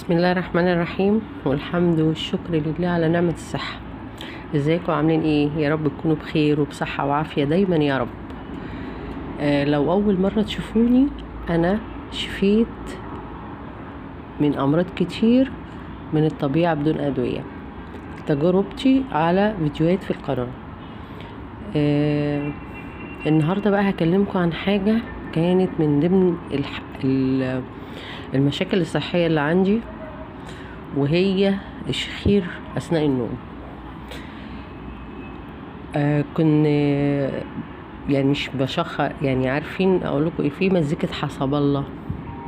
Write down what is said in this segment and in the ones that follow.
بسم الله الرحمن الرحيم، والحمد والشكر لله على نعمة الصحة. ازيكم عاملين ايه؟ يا رب تكونوا بخير وبصحة وعافية دايما يا رب. لو اول مرة تشوفوني، انا شفيت من امراض كتير من الطبيعة بدون ادوية. تجربتي على فيديوهات في القناة. النهاردة بقى هكلمكم عن حاجة كانت من ضمن المشاكل الصحية اللي عندي، وهي الشخير أثناء النوم. كن يعني مش بشخر، يعني عارفين أقول لكم إيه، في مزيكة حسب الله.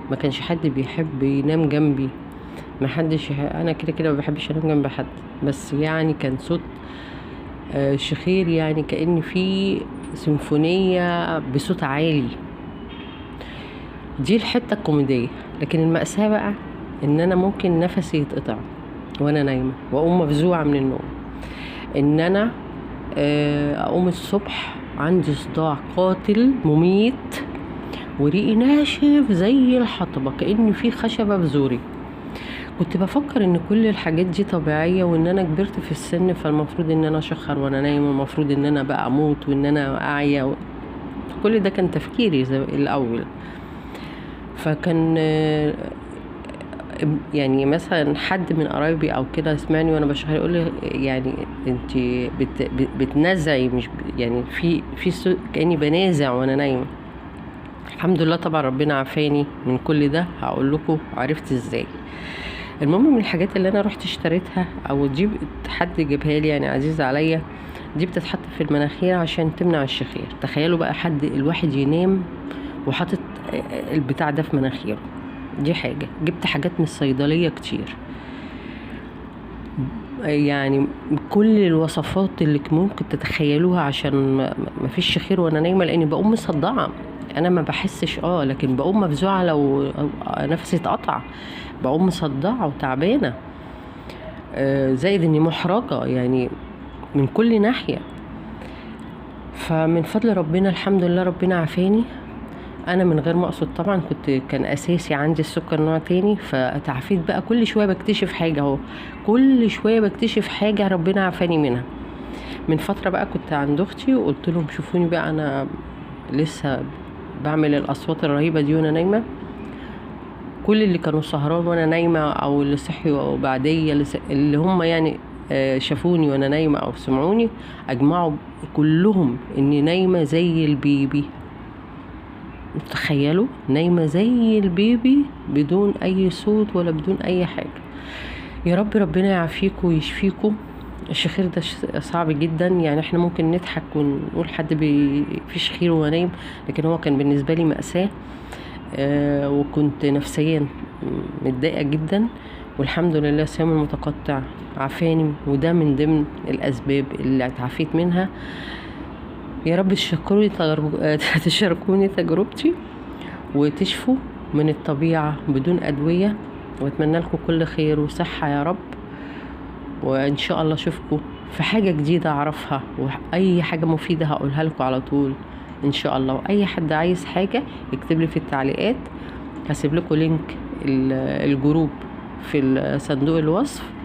ما كانش حد بيحب ينام جنبي، ما حدش أنا كده ما بحبش أنام جنب حد، بس يعني كان صوت شخير، يعني كأن في سيمفونية بصوت عالي. دي الحتة الكوميدية. لكن المأساة بقى ان انا ممكن نفسي يتقطع وانا نايمة، واقوم مفزوعة من النوم. ان انا اقوم الصبح عندي صداع قاتل مميت، وريقي ناشف زي الحطبة، كأن في خشبة في زوري. كنت بفكر ان كل الحاجات دي طبيعية، وان انا كبرت في السن، فالمفروض ان انا اشخر وانا نايمة، والمفروض ان انا بقى اموت وان انا اعيا. كل ده كان تفكيري الاول. فكان يعني مثلا حد من قرايبي او كده سمعني وانا بشخر، يقول لي يعني انت بتنزعي، مش يعني في كاني بنازع وانا نايمه. الحمد لله طبعا ربنا عافاني من كل ده. هقول لكم عرفت ازاي. المهم، من الحاجات اللي انا رحت اشتريتها، او دي حد جابها لي يعني عزيز عليا، دي بتتحط في المناخير عشان تمنع الشخير. تخيلوا بقى الواحد ينام وحاطط البتاع ده في مناخيره. دي حاجة. جبت حاجات من الصيدلية كتير، يعني كل الوصفات اللي ممكن تتخيلوها عشان ما فيش شخير وانا نايمة، لاني بقوم مصدعة. انا ما بحسش لكن بقوم مفزوعة لو نفسي اتقطع، بقوم مصدعة وتعبانة، زائد اني محرجة يعني من كل ناحية. فمن فضل ربنا الحمد لله ربنا عافاني. انا من غير ما اقصد طبعا، كان اساسي عندي السكر نوع تاني، فتعفيت بقى. كل شويه بكتشف حاجه اهو، كل شويه بكتشف حاجه ربنا عافاني منها. من فتره بقى كنت عند اختي وقلت لهم شوفوني بقى، انا لسه بعمل الاصوات الرهيبه دي وانا نايمه. كل اللي كانوا سهران وانا نايمه، او اللي صحيوا او بعديه، اللي هم يعني شافوني وانا نايمه او سمعوني، اجمعوا كلهم اني نايمه زي البيبي. تخيلوا، نايمة زي البيبي بدون اي صوت ولا بدون اي حاجة. يا رب ربنا يعافيكم ويشفيكم. الشخير ده صعب جدا، يعني احنا ممكن نضحك ونقول حد في شخير وهو نايم، لكن هو كان بالنسبة لي مأساة. وكنت نفسيا متضايقة جدا، والحمد لله الصيام المتقطع عافاني، وده من ضمن الاسباب اللي اتعافيت منها. يا رب تشاركوني تجربتي وتشفوا من الطبيعة بدون أدوية، واتمنى لكم كل خير وصحة يا رب. وإن شاء الله أشوفكم في حاجة جديدة أعرفها، وأي حاجة مفيدة هقولها لكم على طول إن شاء الله. وأي حد عايز حاجة يكتب لي في التعليقات، هسيب لكم لينك الجروب في صندوق الوصف.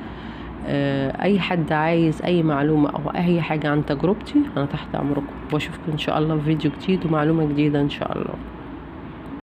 اي حد عايز اي معلومة او اي حاجة عن تجربتي، انا تحت امركم. واشوفكم ان شاء الله في فيديو جديد ومعلومة جديدة ان شاء الله.